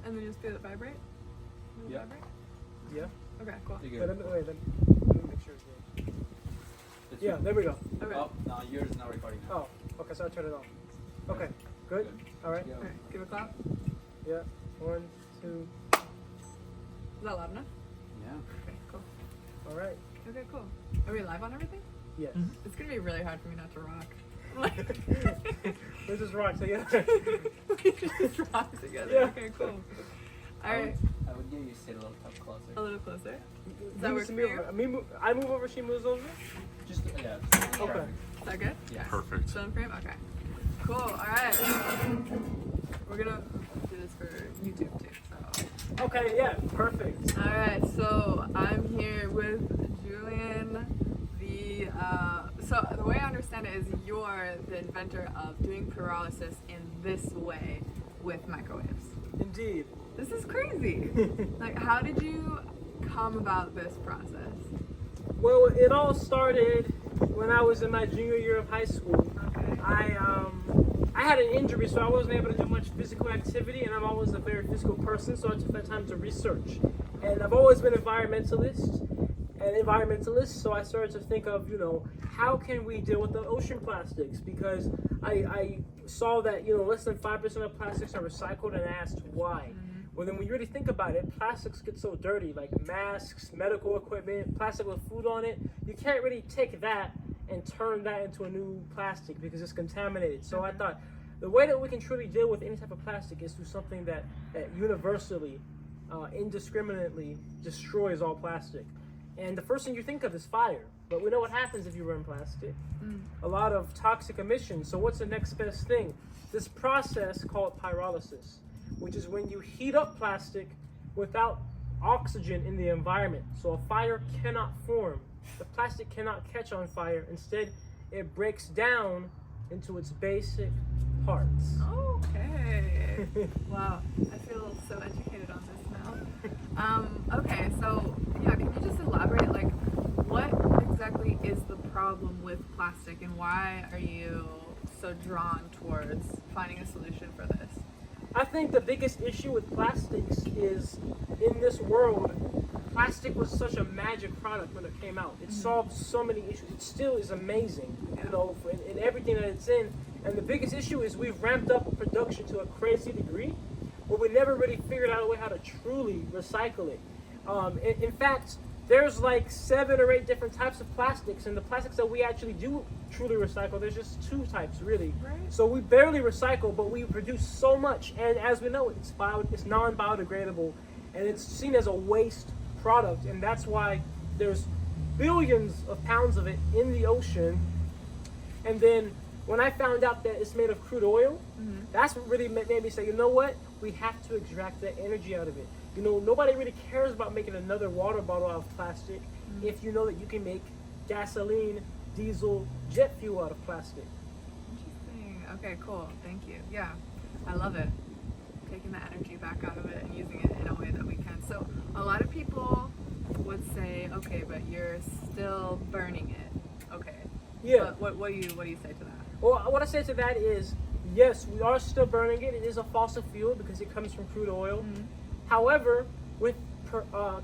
And then you just feel it vibrate? Will it Yeah. vibrate? Yeah. Okay, cool. You Wait, good? let me make sure it's good. It's Yeah, there we go. Okay. Oh, no, yours is not recording now. Oh, okay, so I'll turn it off. Okay, good. All right. Yeah. Okay, give a clap. Yeah. 1, 2. Is that loud enough? Yeah. Okay, cool. All right. Okay, cool. Are we live on everything? Yes. It's gonna be really hard for me not to rock. Let's just rock together. We should just rock together. Yeah. Okay, cool. All I right, would get you to sit a little touch closer. a little closer. Does that work for you? I move over, she moves over? Just yeah. Okay. Is that good? Yeah. Perfect. Film frame? Okay. Cool. All right. We're gonna do this for YouTube too. So. Okay, yeah, perfect. All right. So I'm here with Julian. So the way I understand it is you're the inventor of doing pyrolysis in this way with microwaves. Indeed. This is crazy. Like, how did you come about this process? Well, it all started when I was in my junior year of high school. Okay. I had an injury, so I wasn't able to do much physical activity, and I'm always a very physical person, so I took that time to research. And I've always been an environmentalist, so I started to think of, how can we deal with the ocean plastics? Because I saw that, less than 5% of plastics are recycled, and I asked why. Well, then when you really think about it, plastics get so dirty, like masks, medical equipment, plastic with food on it. You can't really take that and turn that into a new plastic because it's contaminated. So I thought the way that we can truly deal with any type of plastic is through something that universally, indiscriminately destroys all plastic. And the first thing you think of is fire. But we know what happens if you burn plastic. A lot of toxic emissions. So what's the next best thing? This process called pyrolysis, which is when you heat up plastic without oxygen in the environment. So a fire cannot form. The plastic cannot catch on fire. Instead, it breaks down into its basic parts. Okay. Wow. I feel so educated on this now. Okay, so yeah, can you just elaborate, like, what exactly is the problem with plastic and why are you so drawn towards finding a solution for this? I think the biggest issue with plastics is in this world, plastic was such a magic product when it came out. It solved so many issues. It still is amazing, in everything that it's in. And the biggest issue is we've ramped up production to a crazy degree, but we never really figured out a way how to truly recycle it. In fact, there's like 7 or 8 different types of plastics, and the plastics that we actually do truly recycle, there's just 2 types really. Right. So we barely recycle, but we produce so much, and as we know, it's non-biodegradable, and it's seen as a waste product, and that's why there's billions of pounds of it in the ocean. And then when I found out that it's made of crude oil, that's what really made me say, you know what? We have to extract the energy out of it. Nobody really cares about making another water bottle out of plastic if you know that you can make gasoline, diesel, jet fuel out of plastic. Interesting. Okay, cool. Thank you. Yeah, I love it. Taking the energy back out of it and using it in a way that we can. So a lot of people would say, okay, but you're still burning it. Okay. Yeah. But what do you say to that? Well, what I say to that is, yes, we are still burning it. It is a fossil fuel because it comes from crude oil. However, with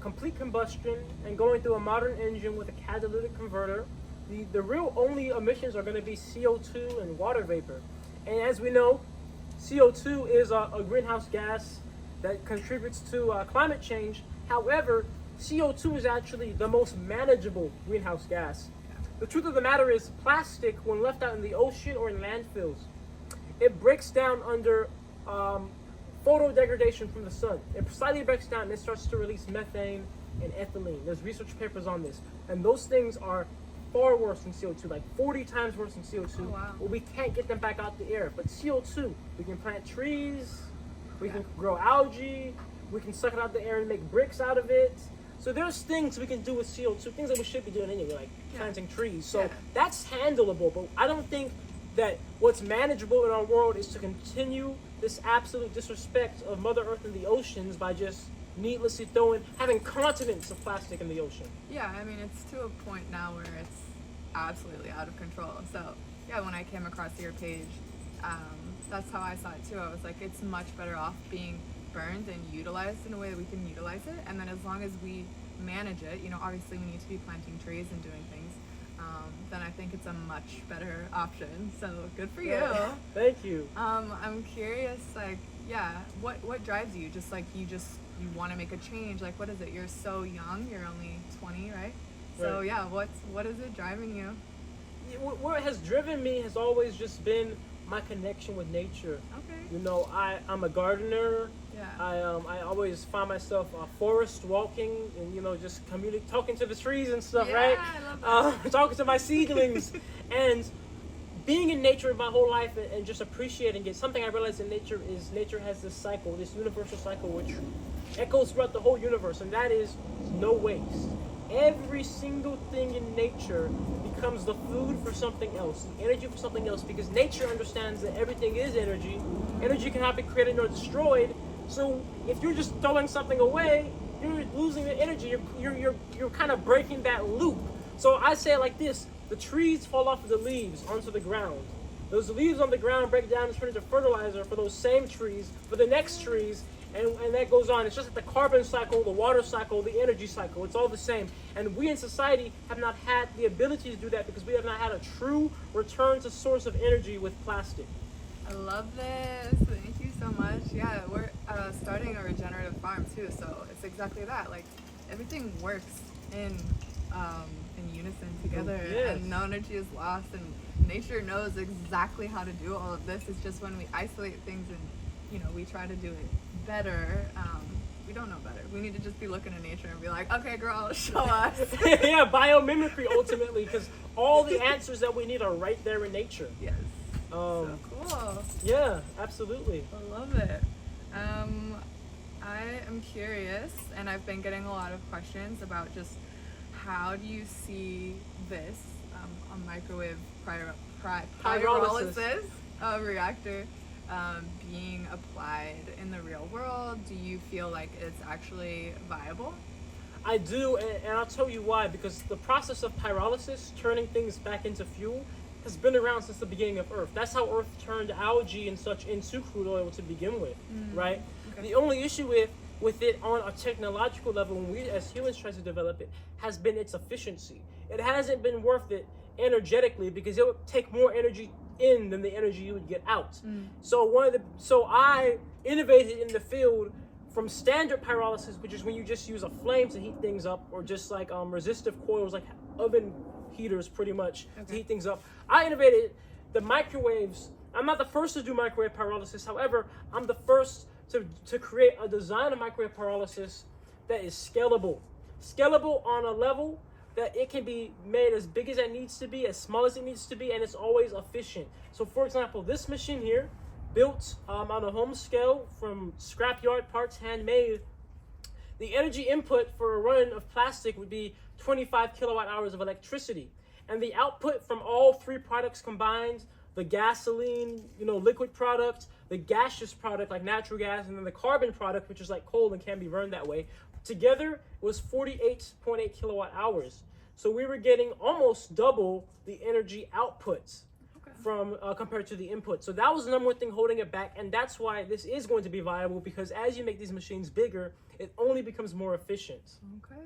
complete combustion and going through a modern engine with a catalytic converter, the real only emissions are going to be CO2 and water vapor. And as we know, CO2 is a greenhouse gas that contributes to climate change. However, CO2 is actually the most manageable greenhouse gas. The truth of the matter is, plastic, when left out in the ocean or in landfills, it breaks down under photo degradation from the sun. It slightly breaks down and it starts to release methane and ethylene. There's research papers on this. And those things are far worse than CO2, like 40 times worse than CO2. Oh, wow. Well, we can't get them back out the air. But CO2, we can plant trees, we can grow algae, we can suck it out the air and make bricks out of it. So there's things we can do with CO2, things that we should be doing anyway, like planting trees. So that's handleable, but I don't think that what's manageable in our world is to continue this absolute disrespect of Mother Earth and the oceans by just needlessly having continents of plastic in the ocean. Yeah, I mean, it's to a point now where it's absolutely out of control. So yeah, when I came across your page, that's how I saw it too. I was like, it's much better off being burned and utilized in a way that we can utilize it. And then as long as we manage it, you know, obviously we need to be planting trees and doing things, then I think it's a much better option. So good for you. Thank you. I'm curious, like, yeah, what drives you? Just like you want to make a change. Like, what is it? You're so young. You're only 20, right? So Right. yeah, what is it driving you? What has driven me has always just been my connection with nature. Okay. You know, I'm a gardener. Yeah. I always find myself forest walking and, you know, just talking to the trees and stuff, Yeah, right? I love that. Talking to my seedlings and being in nature my whole life and just appreciating it. Something I realized in nature is nature has this cycle, this universal cycle which echoes throughout the whole universe, and that is no waste. Every single thing in nature becomes the food for something else, the energy for something else, because nature understands that everything is energy. Energy cannot be created nor destroyed. So if you're just throwing something away, you're losing the energy. You're kind of breaking that loop. So I say it like this: the trees fall off of the leaves onto the ground. Those leaves on the ground break down and turn into fertilizer for those same trees, for the next trees, and that goes on. It's just like the carbon cycle, the water cycle, the energy cycle. It's all the same. And we in society have not had the ability to do that because we have not had a true return to source of energy with plastic. I love this. Thank you so much. Yeah, we're starting a regenerative farm too, so it's exactly that. Like everything works in unison together, Yes. and no energy is lost. And nature knows exactly how to do all of this. It's just when we isolate things and we try to do it better. We don't know better. We need to just be looking at nature and be like, okay, girl, show us. Yeah, biomimicry ultimately, because all the answers that we need are right there in nature. Yes. So cool. Yeah, absolutely. I love it. I am curious, and I've been getting a lot of questions about just how do you see this, a microwave pyrolysis reactor being applied in the real world? Do you feel like it's actually viable? I do, and I'll tell you why. Because the process of pyrolysis, turning things back into fuel, has been around since the beginning of Earth. That's how Earth turned algae and such into crude oil to begin with, right? Okay. The only issue with it on a technological level, when we as humans try to develop it, has been its efficiency. It hasn't been worth it energetically because it would take more energy in than the energy you would get out. So I innovated in the field from standard pyrolysis, which is when you just use a flame to heat things up, or just like resistive coils, like oven heaters pretty much, to heat things up. I innovated the microwaves. I'm not the first to do microwave pyrolysis. However, I'm the first to create a design of microwave pyrolysis that is scalable. Scalable on a level that it can be made as big as it needs to be, as small as it needs to be, and it's always efficient. So for example, this machine here, built on a home scale from scrapyard parts, handmade, the energy input for a run of plastic would be 25 kilowatt hours of electricity. And the output from all three products combined, the gasoline, liquid product, the gaseous product like natural gas, and then the carbon product, which is like coal and can be burned that way, together was 48.8 kilowatt hours. So we were getting almost double the energy outputs from compared to the input. So that was the number one thing holding it back, and that's why this is going to be viable, because as you make these machines bigger, it only becomes more efficient. Okay.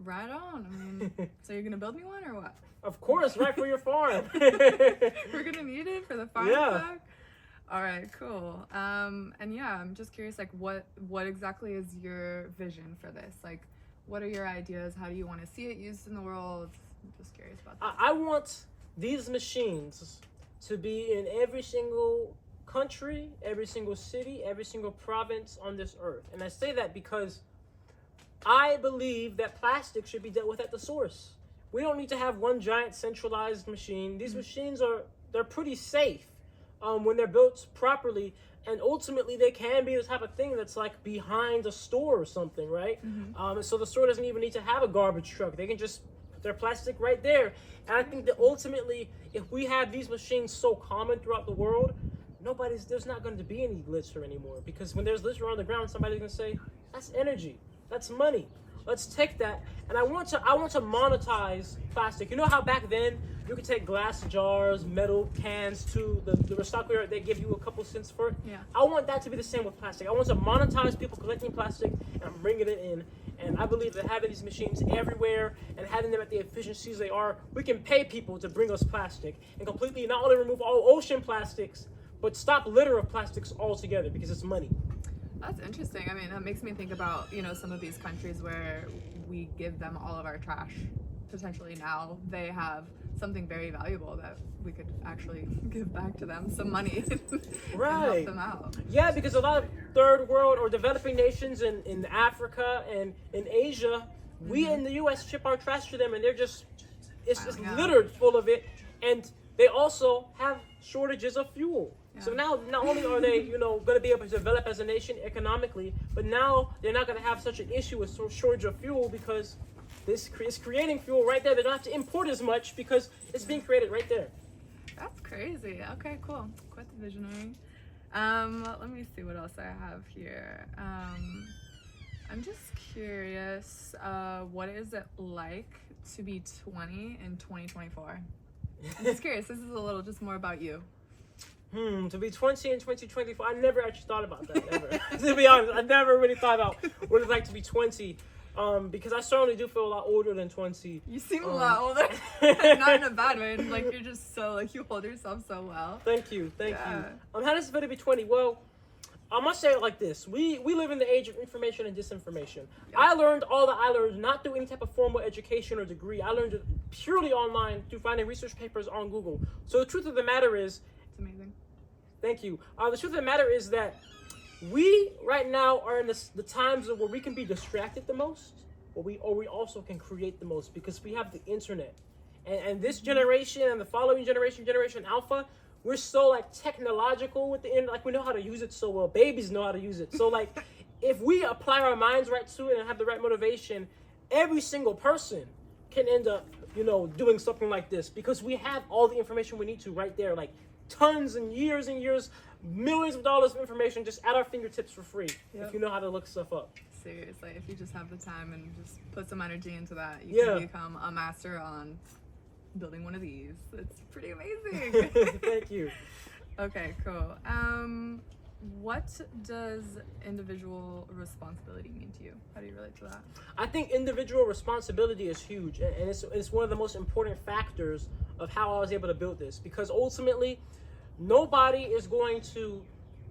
Right on. I mean, so you're gonna build me one or what? Of course, right for your farm. We're gonna need it for the farm. Yeah. Back? All right, cool. And yeah, I'm just curious, like, what exactly is your vision for this? Like, what are your ideas? How do you want to see it used in the world? I'm just curious about that. I want these machines to be in every single country, every single city, every single province on this earth. And I say that because I believe that plastic should be dealt with at the source. We don't need to have one giant centralized machine. These machines they're pretty safe when they're built properly, and ultimately they can be the type of thing that's like behind a store or something, right? So the store doesn't even need to have a garbage truck. They can just put their plastic right there. And I think that ultimately, if we have these machines so common throughout the world, there's not going to be any litter anymore, because when there's litter on the ground, somebody's going to say, that's energy, that's money. Let's take that. And I want to monetize plastic. You know how back then you can take glass jars, metal cans to the recycler. They give you a couple cents for it. Yeah. I want that to be the same with plastic. I want to monetize people collecting plastic and bringing it in. And I believe that having these machines everywhere and having them at the efficiencies they are, we can pay people to bring us plastic and completely not only remove all ocean plastics, but stop litter of plastics altogether because it's money. That's interesting. I mean, that makes me think about, some of these countries where we give them all of our trash. Potentially now they have something very valuable that we could actually give back to them, some money, Right. and help them out. Yeah, because a lot of third world or developing nations in Africa and in Asia, we in the U.S. ship our trash to them, and they're just it's Yeah. littered full of it, and they also have shortages of fuel. Yeah. So now, not only are they, going to be able to develop as a nation economically, but now they're not going to have such an issue with shortage of fuel because this is creating fuel right there. They don't have to import as much because it's being created right there. That's crazy. Okay, cool. Quite the visionary. Let me see what else I have here. I'm just curious, what is it like to be 20 in 2024? I'm just curious. This is a little just more about you. To be 20 in 2024, I never actually thought about that, ever. To be honest, I never really thought about what it's like to be 20. Because I certainly do feel a lot older than 20. You seem a lot older. Not in a bad way. Like, you're just so, you hold yourself so well. Thank you. Yeah. How does it feel to be 20? Well, I must say it like this. We live in the age of information and disinformation. Yeah. I learned all that I learned not through any type of formal education or degree. I learned it purely online through finding research papers on Google. So the truth of the matter is... It's amazing. Thank you. The truth of the matter is that we right now are in the times where we can be distracted the most, or we also can create the most because we have the internet. And this generation and the following generation, Generation Alpha, we're so like technological with the internet, like we know how to use it so well. Babies know how to use it. So like if we apply our minds right to it and have the right motivation, every single person can end up, doing something like this because we have all the information we need to right there, like tons and years, millions of dollars of information just at our fingertips for free. Yep. If you know how to look stuff up. Seriously, if you just have the time and just put some energy into that, you can become a master on building one of these. It's pretty amazing. Thank you. Okay, cool. What does individual responsibility mean to you? How do you relate to that? I think individual responsibility is huge, and it's one of the most important factors of how I was able to build this, because ultimately nobody is going to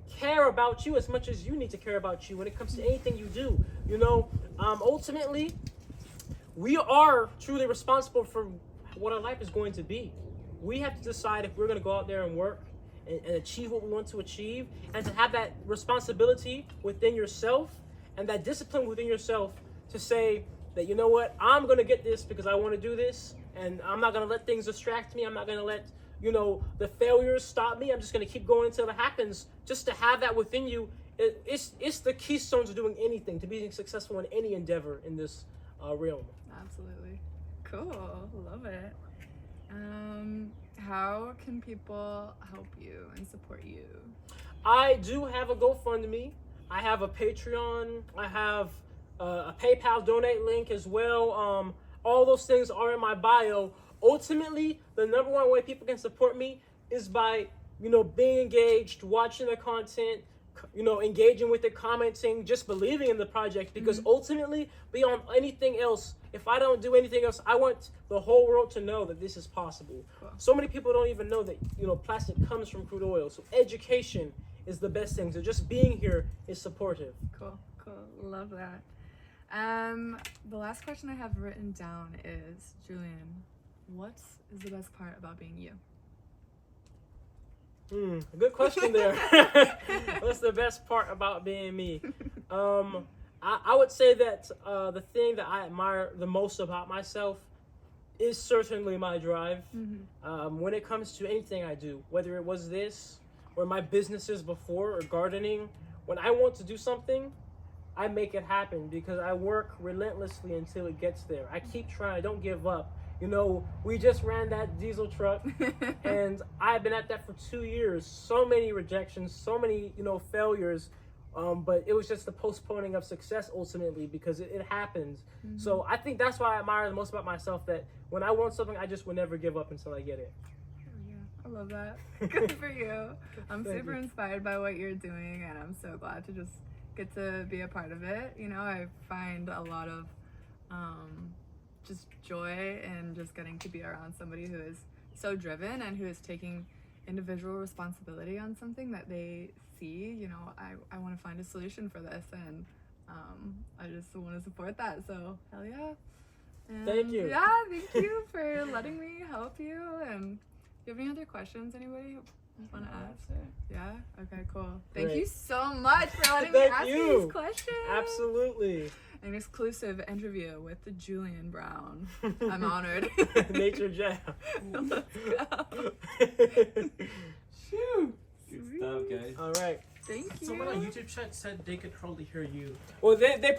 care about you as much as you need to care about you when it comes to anything you do. Ultimately we are truly responsible for what our life is going to be. We have to decide if we're going to go out there and work and achieve what we want to achieve, and to have that responsibility within yourself and that discipline within yourself to say that, you know what, I'm going to get this because I want to do this, and I'm not going to let things distract me. I'm not going to let, the failures stop me. I'm just going to keep going until it happens. Just to have that within you, it's the keystone to doing anything, to being successful in any endeavor in this realm. Absolutely. Cool. Love it. How can people help you and support you? I do have a GoFundMe. I have a Patreon. I have a PayPal donate link as well. All those things are in my bio. Ultimately, the number one way people can support me is by, being engaged, watching the content, engaging with it, commenting, just believing in the project. Because ultimately, beyond anything else, if I don't do anything else, I want the whole world to know that this is possible. Cool. So many people don't even know that, plastic comes from crude oil. So education is the best thing. So just being here is supportive. Cool. Love that. The last question I have written down is, Julian, what is the best part about being you? Good question there. What's the best part about being me? I would say that the thing that I admire the most about myself is certainly my drive. When it comes to anything I do, whether it was this or my businesses before or gardening, when I want to do something, I make it happen because I work relentlessly until it gets there. I keep trying. I don't give up. We just ran that diesel truck and I've been at that for 2 years. So many rejections, so many, failures. But it was just the postponing of success ultimately because it happens. Mm-hmm. So I think that's why I admire the most about myself, that when I want something, I just will never give up until I get it. Yeah, I love that. Good for you. I'm Thank super you. inspired by what you're doing, and I'm so glad to just get to be a part of it. You know, I find a lot of just joy in just getting to be around somebody who is so driven and who is taking individual responsibility on something that they see. You know, I want to find a solution for this, and I just want to support that. So hell yeah. And Thank you. Yeah, thank you for letting me help you. And do you have any other questions anybody want to ask? Yeah? Okay, cool. Thank Great. you so much for letting me Thank ask you. these questions. Absolutely. An exclusive interview with the Julian Brown. I'm honored. Nature Jam. Let's go. Shoot. Good stuff, guys. All right. Thank you. Someone on YouTube chat said they could probably hear you. Well, they probably.